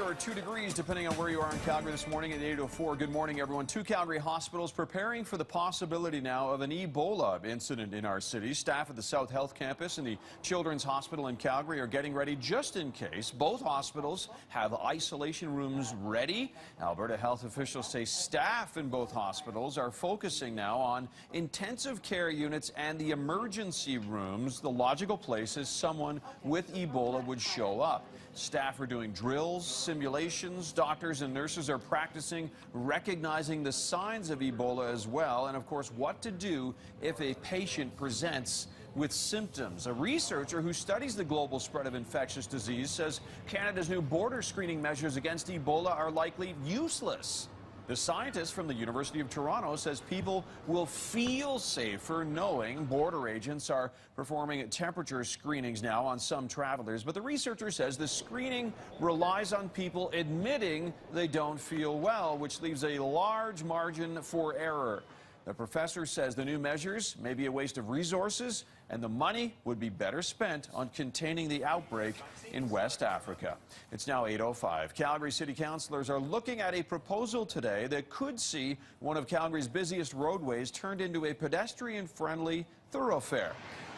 or 2 degrees, depending on where you are in Calgary this morning at 8:04. Good morning, everyone. 2 Calgary hospitals preparing for the possibility now of an Ebola incident in our city. Staff at the South Health Campus and the Children's Hospital in Calgary are getting ready just in case. Both hospitals have isolation rooms ready. Alberta health officials say staff in both hospitals are focusing now on intensive care units and the emergency rooms, the logical places someone with Ebola would show up. Staff are doing drills, simulations. Doctors and nurses are practicing recognizing the signs of Ebola as well, and of course what to do if a patient presents with symptoms. A researcher who studies the global spread of infectious disease says Canada's new border screening measures against Ebola are likely useless. The scientist from the University of Toronto says people will feel safer knowing border agents are performing temperature screenings now on some travelers. But the researcher says the screening relies on people admitting they don't feel well, which leaves a large margin for error. The professor says the new measures may be a waste of resources and the money would be better spent on containing the outbreak in West Africa. It's now 8:05. Calgary City Councillors are looking at a proposal today that could see one of Calgary's busiest roadways turned into a pedestrian-friendly thoroughfare.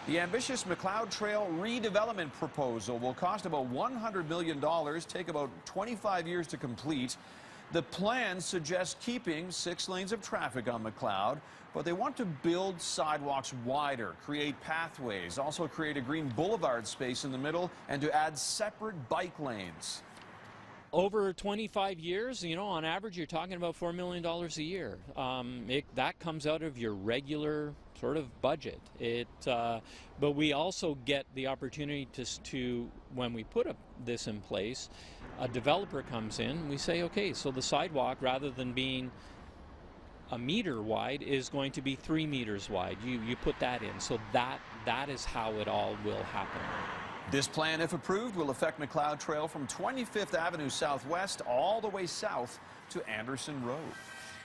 The ambitious McLeod Trail redevelopment proposal will cost about $100 million, take about 25 years to complete. The plan suggests keeping 6 lanes of traffic on McLeod, but they want to build sidewalks wider, create pathways, also create a green boulevard space in the middle, and to add separate bike lanes. Over 25 years, on average, you're talking about $4 million a year. That comes out of your regular sort of budget. But we also get the opportunity to when we put this in place, a developer comes in, we say, okay, so the sidewalk, rather than being a meter wide, is going to be 3 meters wide. You put that in. So that is how it all will happen. This plan, if approved, will affect McLeod Trail from 25th Avenue Southwest all the way south to Anderson Road.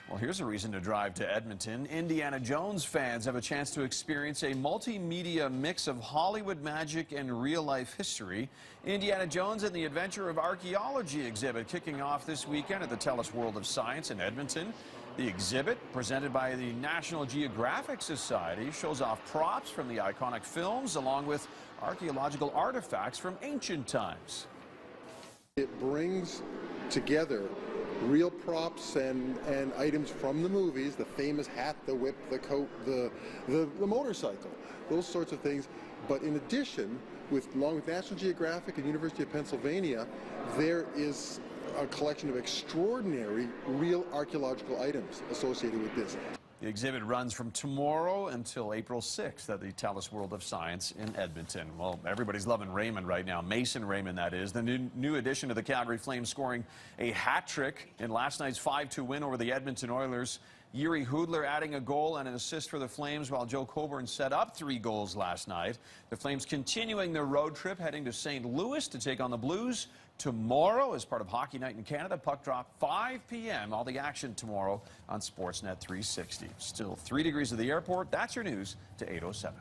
Well, here's a reason to drive to Edmonton. Indiana Jones fans have a chance to experience a multimedia mix of Hollywood magic and real-life history. Indiana Jones and the Adventure of Archaeology exhibit kicking off this weekend at the TELUS World of Science in Edmonton. The exhibit, presented by the National Geographic Society, shows off props from the iconic films along with archaeological artifacts from ancient times. It brings together real props and items from the movies, the famous hat, the whip, the coat, the motorcycle, those sorts of things. But in addition, along with National Geographic and University of Pennsylvania, there is a collection of extraordinary real archaeological items associated with this. The exhibit runs from tomorrow until April 6th at the TELUS World of Science in Edmonton. Well, everybody's loving Raymond right now. Mason Raymond, that is. The new addition to the Calgary Flames, scoring a hat trick in last night's 5-2 win over the Edmonton Oilers. Yuri Hoodler adding a goal and an assist for the Flames, while Joe Coburn set up 3 goals last night. The Flames continuing their road trip, heading to St. Louis to take on the Blues tomorrow as part of Hockey Night in Canada. Puck drop 5 p.m. All the action tomorrow on Sportsnet 360. Still 3 degrees at the airport. That's your news to 8:07.